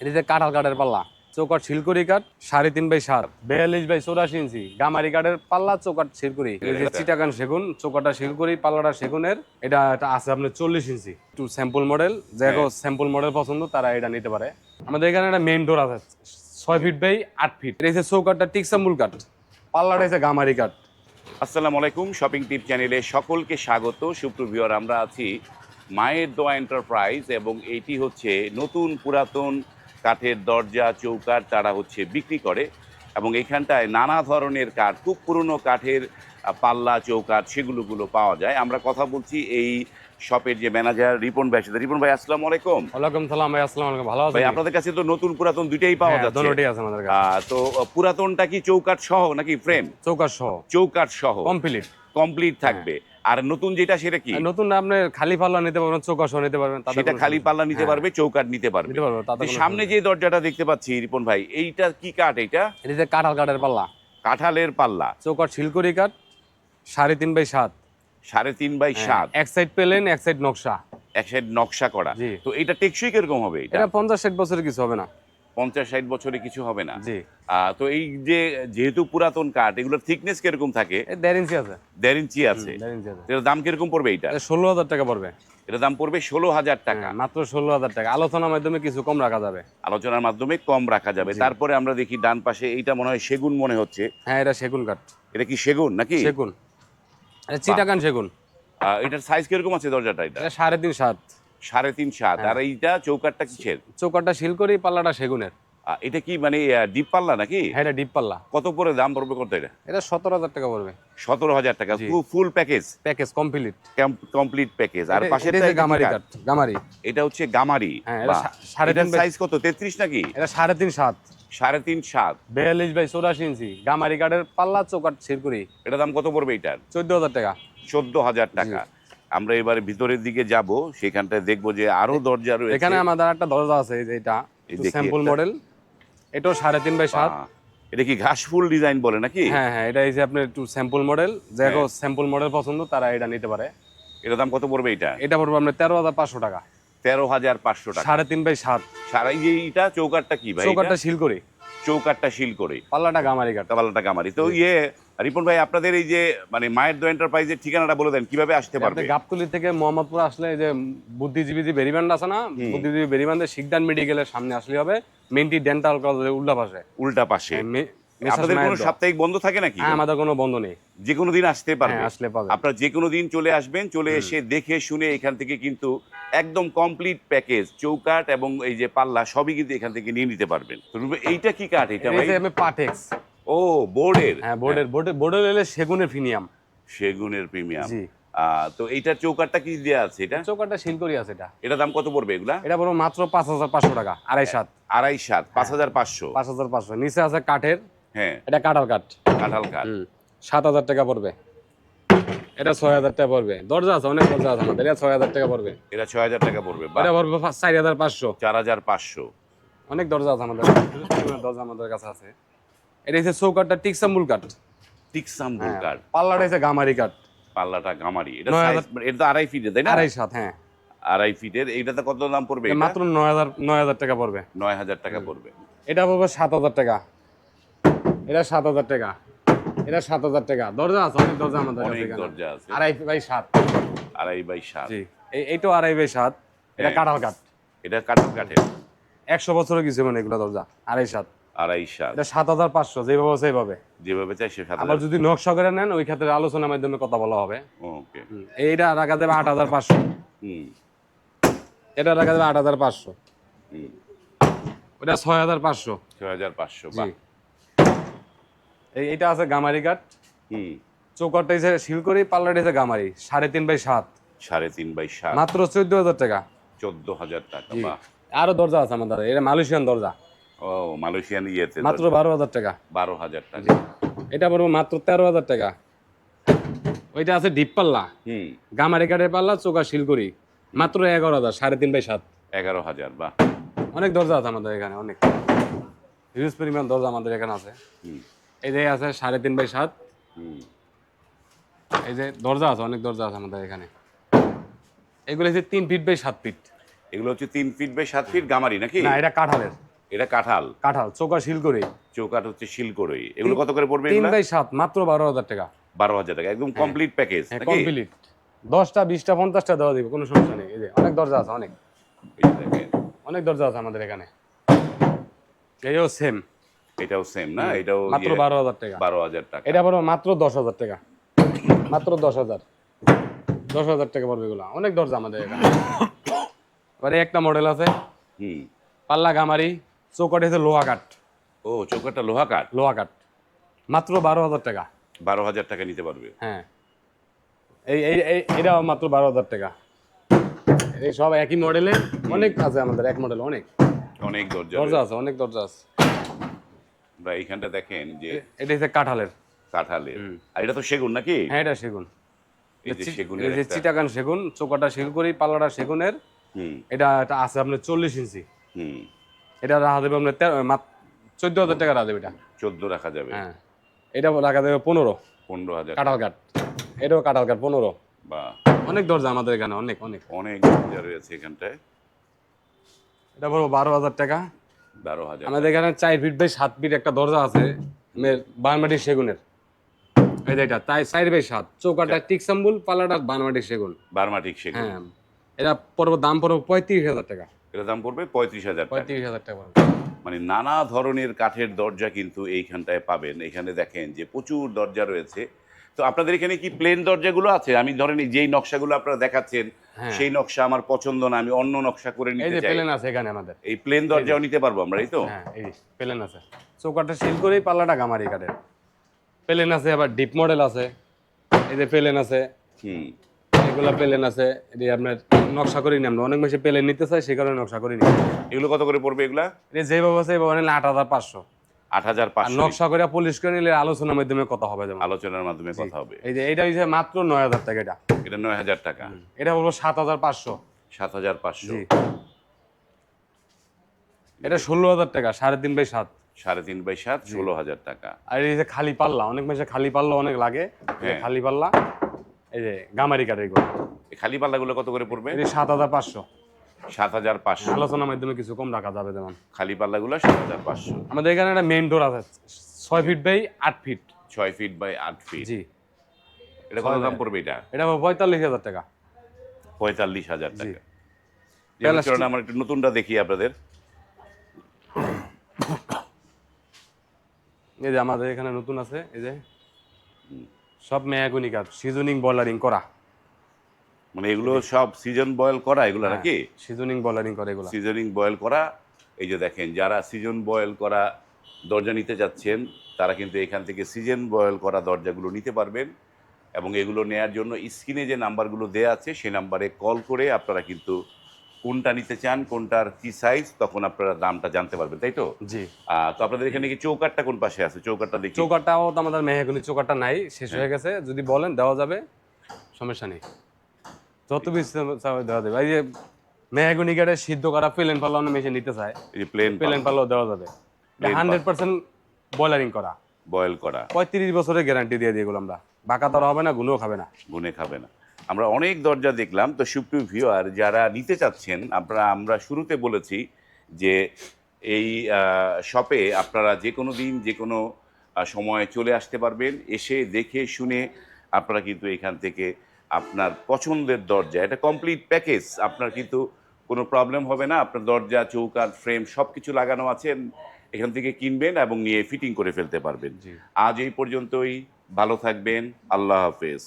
এটা যে কাঁঠাল কাঠের পাল্লা, চৌকাঠ শিলকুড়ি কাঠ 3.5x7, 42/84 ইঞ্চি গামারি কাঠের পাল্লা, চৌকাঠ শিলকুড়ি। এই যে চিটাগাং সেগুন, চৌকাঠটা শিলকুড়ি, পাল্লাটা সেগুনের। এটা আছে আপনার 40 ইঞ্চি, একটু স্যাম্পল মডেল। যাকে স্যাম্পল মডেল পছন্দ তারা এটা নিতে পারে। আমাদের এখানে একটা মেইন ডোর আছে 6 ফিট বাই 8 ফিট। এটা হচ্ছে চৌকাঠটা টিকসাম্বুল কাঠ, পাল্লাটা হচ্ছে গামারি কাঠ। আসসালামু আলাইকুম, শপিং টিপ চ্যানেলে সকলকে স্বাগত। সুপ্রভিওর, আমরা আছি মায়ের দোয়া এন্টারপ্রাইজ এবং এইটি হচ্ছে নতুন পুরাতন কাঠের দরজা চৌকাঠ তারা হচ্ছে বিক্রি করে এবং এখানটায় নানা ধরনের কাঠ, খুব পুরনো কাঠের পাল্লা চৌকাঠ সেগুলো পাওয়া যায়। আমরা কথা বলছি এই শপের যে ম্যানেজার রিপন ভাই সাথে। রিপন ভাই, আসসালামু আলাইকুম। ওয়ালাইকুম সালাম ভাই, আসসালামু আলাইকুম। ভালো আছেন ভাই? আপনাদের কাছে তো নতুন পুরাতন দুইটাই পাওয়া যাচ্ছে। দুটোই আছে আমাদের কাছে। তো পুরাতনটা কি চৌকাঠ সহ নাকি ফ্রেম? চৌকাঠ সহ। চৌকাঠ সহ কমপ্লিট থাকবে। আর নতুন যেটা সেটা কি? নতুন আপনি খালি পাল্লা নিতে পারবেন, চৌকাঠ সহ নিতে পারবেন। সেটা খালি পাল্লা নিতে পারবে, চৌকাঠ নিতে পারবে। সামনে যে দরজাটা দেখতে পাচ্ছি রিপন ভাই, এইটা কি কাঠ? এটা যে কাঁঠাল কাঠের পাল্লা, কাঁঠালের পাল্লা, চৌকাঠ শিলকুড়ি কাঠ 3.5x7, 3.5x7। এক সাইড প্লেন, এক সাইড নকশা, এক সাইড নকশা করা। তো এটা টেকসই কিরকম হবে? এটা 50-60 বছরের কিছু হবে না। 50-60 বছরে কিছু হবে না। জি। তো এই যেহেতু পুরাতন কাঠ, এগুলোর থিকনেস কিরকম থাকে? 1.5 ইঞ্চি আছে। 1.5 ইঞ্চি আছে। এর দাম কিরকম পড়বে? এটা 16,000 টাকা পড়বে। এর দাম পড়বে 16,000 টাকা। মাত্র 16,000 টাকা। আলোচনার মাধ্যমে কিছু কম রাখা যাবে। আলোচনার মাধ্যমে কম রাখা যাবে। তারপরে আমরা দেখি ডান পাশে, এইটা মনে হয় সেগুন মনে হচ্ছে। হ্যাঁ, এটা সেগুন কাঠ। এটা কি সেগুন নাকি? সেগুন, এটা চিটাগাং সেগুন। এটার সাইজ কিরকম আছে দরজাটা? এটা 3.5x7। 3.5x7। আর এইটা চৌকাঠটা কিসের? চৌকাঠটা শিলকুড়ি, পাল্লাটা সেগুনের। এটা কি মানে ডিপ পাল্লা নাকি? হ্যাঁ, এটা ডিপ পাল্লা। কত করে দাম পড়বে কত? এটা 17,000 টাকা পড়বে। 17,000 টাকা full package? Package complete package. আর পাশে গামারি কাঠ, গামারি। এটা হচ্ছে গামারি। হ্যাঁ, এটার সাইজ কত? 33 নাকি? এটা 3.5x7। 3.5x7, 42/84 ইঞ্চি গামারি কাঠের পাল্লা, চৌকাঠ শিলকুড়ি। এটা দাম কত পড়বে? এটার 14,000 টাকা। 14,000 টাকা। আমরা এবারে ভিতরের দিকে যাব, সেখানটায় দেখবো যে আরো দরজা রয়েছে। এখানে আমাদের একটা দরজা আছে, এই যে এটা স্যাম্পল মডেল। এটাও 3.5x7। এটা কি ঘাস ফুল ডিজাইন বলে নাকি? হ্যাঁ হ্যাঁ, এটা এই যে আপনার একটু স্যাম্পল মডেল। যাকে স্যাম্পল মডেল পছন্দ তারা এটা নিতে পারে। এটার দাম কত পড়বে? এটা পড়বে আপনার 13,500 টাকা। 13,500 টাকা। 3.5x7। এইটা চৌকাঠটা কি ভাই? চৌকাঠটা শিলকুড়ি, চৌকাঠটা শিলকুড়ি, পাল্লাটা গামারি কাঠ। পাল্লাটা গামারি। তো রিপন ভাই, আপনাদের এই যে মানে মায়ের দোয়া এন্টারপ্রাইজের ঠিকানাটা বলে দেন, কিভাবে আসতে পারবে? গাবতলী থেকে মোহাম্মদপুর আসলে এই যে বুদ্ধিজীবী যে বেরিবান্ড আছে না, বুদ্ধিজীবী বেরিবান্ডের শিকদান মেডিকেলের সামনে আসলে হবে। মেন্টি ডেন্টাল কলেজের উল্টা পাশে। আপনাদের কোনো সাপ্তাহিক বন্ধ থাকে নাকি? আমাদের কোনো বন্ধ নেই, যে কোনো দিন আসতে পারবে। আসলে পাবে। আপনারা যে কোনো দিন চলে আসবেন, চলে এসে দেখে শুনে এখান থেকে কিন্তু একদম কমপ্লিট প্যাকেজ চৌকাঠ এবং এই যে পাল্লা সবই কিন্তু এখান থেকে নিয়ে নিতে পারবেন। তো এইটা কি কাঠ? এটা ভাই পাটেক্স। ও, বোর্ডের। হ্যাঁ, বোর্ডের এলে সেগুনের প্রিমিয়াম। সেগুনের প্রিমিয়াম। তো এইটার চৌকাঠটা কি দেয়া আছে? এটা চৌকাঠটা শিলকুড়ি আছে। এটা দাম কত পড়বে এগুলা? এটা পড়বে মাত্র 5,500 টাকা। 2.5x7। 2.5x7, 5,500। 5,500। নিচে আছে কাঠের। হ্যাঁ, এটা কাঁঠাল কাঠ। কাঁঠাল কাঠ। 7,000 টাকা পড়বে। এটা 6,000 টাকা পড়বে। দরজা আছে, অনেক দরজা আছে আমাদের। এটা 6,000 টাকা পড়বে। এটা 6,000 টাকা পড়বে। এটা পড়বে 4,500। 4,500। অনেক দরজা আছে আমাদের, দরজা আমাদের কাছে আছে। এটা হচ্ছে চৌকাঠটা টিকসাম্বুল কাঠ। টিকসাম্বুল কাঠ। পাল্লাটা হচ্ছে গামারি কাঠ। পাল্লাটা গামারি। এটা সাইজ, এটা তো 2.5 ফিটের, তাই না? 2.5x7। হ্যাঁ, 2.5 ফিটের। এইটাতে কত দাম পড়বে? মাত্র 9,000 টাকা পড়বে। 9,000 টাকা পড়বে। এটা পড়বে 7,000 টাকা। এটা 7,000 টাকা। এটা 7,000 টাকা। দরজা আছে, অনেক দরজা আমাদের কাছে। অনেক দরজা আছে। 2.5x7। 2.5x7। জি, এইটাও 2.5x7। এটা কাঁঠাল কাঠ। এটা কাঁঠাল কাঠের। 100 বছরের কিছু মানে এগুলো দরজা। 2.5x7। 2.5x7। এটা 7,500। যেভাবে সেইভাবে। যেভাবে চাই সে 7,000। আবার যদি নকশা করে নেন, ওই ক্ষেত্রে আলোচনার মাধ্যমে কথা বলা হবে। ওকে। এইটা রাখা যাবে 8,500। এটা রাখা যাবে 8,500। ওটা 6,500। 6,500। জি। এইটা আছে গামারি কাঠ। চৌকাঠটা হচ্ছে শিলকুড়ি, পাল্লাটা হচ্ছে গামারি। 3.5x7। 3.5x7। মাত্র 14,000 টাকা। 14,000 টাকা। বাহ। আরো দরজা আছে আমাদের। এটা মালয়েশিয়ান দরজা। ও, মালয়েশিয়ান ইয়েতে মাত্র 12,000 টাকা। 12,000 টাকা। এটা পড়বে মাত্র 13,000 টাকা। ওইটা আছে ডিপ পাল্লা, গামারি কাঠের পাল্লা, চৌকাঠ শিলকুড়ি। মাত্র 11,000। 3.5x7। 11,000। বাহ। অনেক দরজা আছে আমাদের এখানে, অনেক হিউজ পরিমাণ দরজা আমাদের এখানে আছে। এই যে আছে 3.5x7। এই যে দরজা আছে, অনেক দরজা আছে আমাদের এখানে। এগুলো হচ্ছে 3 ফিট বাই 7 ফিট। এগুলো হচ্ছে 3 ফিট বাই 7 ফিট গামারি নাকি? না, এটা কাঁঠালের। এটা কাঁঠাল, কাঁঠাল চৌকাঠ শিলকুড়ি। চৌকাঠ হচ্ছে শিলকড়ই। এগুলো কত করে পড়বে? 3/7 মাত্র 12,000 টাকা। 12,000 টাকা, একদম কমপ্লিট প্যাকেজ নাকি? কমপ্লিট 10টা 20টা 50টা দেওয়া দিব, কোনো সমস্যা নেই। এই যে অনেক দরজা আছে, অনেক এই যে দেখেন, অনেক দরজা আছে আমাদের এখানে। এইও সেম, এটাও সেম না? এটাও মাত্র 12,000 টাকা। 12,000 টাকা। এটা পড়বে মাত্র 10,000 টাকা, মাত্র 10,000 টাকা পড়বে। এগুলো অনেক দরজা আমাদের এখানে। এবারে একটা মডেল আছে হুম। পাল্লা গামারি, চৌকাঠ হচ্ছে লোহা কাঠ। ও, চৌকাঠটা লোহা কাঠ, লোহা কাঠ মাত্র 12,000 টাকা। 12,000 টাকা নিতে পারবে। হ্যাঁ, এটাও মাত্র 12,000 টাকা। এই সব একই মডেলে অনেক আছে আমাদের, এক মডেল অনেক অনেক দরজা দরজা রয়েছে। আছে, অনেক দরজা আছে। আমরা এইখানটা দেখেন যে এটা হচ্ছে কাঁঠালের। কাঁঠালের, আর এটা তো সেগুন নাকি? হ্যাঁ, এটা সেগুন। এই যে সেগুনের এই যে একটা- চিটাগাং সেগুন, চৌকাটা শিলকুড়ি, পাল্লাটা সেগুনের। হুম এটা আছে আপনার 40 ইঞ্চি। হুম। এটা রাখা দেবে আপনার 14,000 টাকা রাখা দেবে এটা। 14 রাখা যাবে। হ্যাঁ, এটা রাখা দেবে 15। 15,000 কাঁঠাল কাঠ, এটাও কাঁঠাল কাঠ 15। বা অনেক দরজা আমাদের এখানে, অনেক অনেক। অনেক দরজা রয়েছে এখানটায়। এটা বলবো 12,000 টাকা। 12,000 আমাদের এখানে 4 ফিট বাই 7 ফিট একটা দরজা আছে বানমাটির সেগুনের। এই যে এটা তাই 4 বাই 7, চৌকাটা টিকসাম্বুল, পাল্লাটা বানমাটির সেগুন। বার্মাটিক সেগুন। হ্যাঁ, এটা পড়বে দাম পড়বে 35,000 টাকা। এর দাম পড়বে 35,000 টাকা। 35,000 টাকা পড়বে। মানে নানা ধরনের কাঠের দরজা কিন্তু এইখানটায় পাবেন। এখানে দেখেন যে প্রচুর দরজা রয়েছে। তো আপনাদের এখানে কি প্লেন দরজাগুলো আছে? আমি ধরেন এই যেই নকশাগুলো আপনারা দেখাচ্ছেন, হ্যাঁ। সেই নকশা আমার পছন্দ না, আমি অন্য নকশা করে এই নিতে যে চাই, প্লেন আছে এখানে আমাদের। এই প্লেন দরজাও নিতে পারবো আমরা, এই তো? হ্যাঁ, এই প্লেন আছে। চৌকাটা সিল করে পাল্লাটা গামারি কাঠের প্লেন আছে। আবার ডিপ মডেল আছে, এই যে প্লেন আছে, হুম। এগুলা প্লেন আছে। এই আপনার নকশা করে নিই আমরা, অনেক বেশি প্লেন নিতে চাই, সেই কারণে নকশা করে নিই। এগুলো কত করে পড়বে এগুলা? এই যেভাবে আছে এইভাবে নিলে 8,500। আর 8,500 নকশা করে পলিশ করে নিলে আলোচনার মাধ্যমে কথা হবে যেমন। আলোচনার মাধ্যমে কথা হবে। এই যে এইটা হচ্ছে মাত্র 9,000 টাকা। এটা এটা 9,000 টাকা। এটা বলবো 7,500। 7,500। জি, এটা 16,000 টাকা, 3.5/7। 3.5/7, 16,000 টাকা। আর এই যে খালি পাল্লা, অনেক মাসে খালি পাল্লা অনেক লাগে। এই যে হ্যাঁ। খালি পাল্লা, এই যে গামারি কাঠ এগুলো, এই খালি পাল্লাগুলো কত করে পড়বে? এই 7,500। 7,500। আলোচনার মাধ্যমে কিছু কম রাখা যাবে যেমন। খালি পাল্লাগুলো 7,500। আমাদের এখানে একটা মেইন ডোর আছে 6 feet by 8 feet. 6 feet by 8 feet. জি, এটা কত দাম পড়বে এটা? এটা 45,000 টাকা। 45,000 জি। টাকা। যেমন চলুন আমরা একটু নতুনটা দেখি আপনাদের। এই যে আমাদের এখানে নতুন আছে, এই যে সব মেয়াগুনি কাঠ, সিজনিং বয়লারিং করা। মানে এগুলো সব সিজন বয়েল করা এগুলো নাকি? সিজনিং বয়লারিং করে এগুলো। সিজনিং বয়েল করা। এই যে দেখেন, যারা সিজন বয়েল করা দরজা নিতে যাচ্ছেন, তারা কিন্তু এখান থেকে সিজন বয়েল করা দরজাগুলো নিতে পারবেন। এবং এগুলো নেয়ার জন্য স্ক্রিনে যে নাম্বারগুলো দেয়া আছে, সেই নাম্বারে কল করে আপনারা কিন্তু কোনটা নিতে চান, কোনটার কি সাইজ, তখন আপনারা দামটা জানতে পারবেন, তাই তো? জি, তো আপনাদের এখানে কি চৌকাঠটা কোন পাশে আছে? চৌকাঠটা দেখি। চৌকাটাও তো আমাদের মেহাগুনি চৌকাটা নাই, শেষ হয়ে গেছে। যদি বলেন দেওয়া যাবে, সমস্যা নেই, যত বেশি চাবে দেওয়া যাবে। এই যে মেহাগুনি কাঠের সিদ্ধ করা প্লেন পাল্লা অন্য মেশিন নিতে চায়, এই যে প্লেন প্লেন পাল্লাও দেওয়া যাবে। 100% বয়লারিং করা, বয়েল করা, 35 বছরের গ্যারান্টি দিয়ে দিই এগুলো আমরা। বাঁকা তারা হবে না, গুণও খাবে না। গুনে খাবে না। আমরা অনেক দরজা দেখলাম। তো সুপ্রিয় ভিউয়ার, যারা নিতে চাচ্ছেন, আমরা শুরুতে বলেছি যে এই শপে আপনারা যে কোনো দিন যে কোনো সময় চলে আসতে পারবেন। এসে দেখে শুনে আপনারা কিন্তু এখান থেকে আপনার পছন্দের দরজা, এটা কমপ্লিট প্যাকেজ, আপনার কিন্তু কোনো প্রবলেম হবে না। আপনার দরজা, চৌকাঠ, ফ্রেম সব কিছু লাগানো আছে, এখান থেকে কিনবেন এবং নিয়ে ফিটিং করে ফেলতে পারবেন। জি। আজ এই পর্যন্তই। ভালো থাকবেন। আল্লাহ হাফেজ।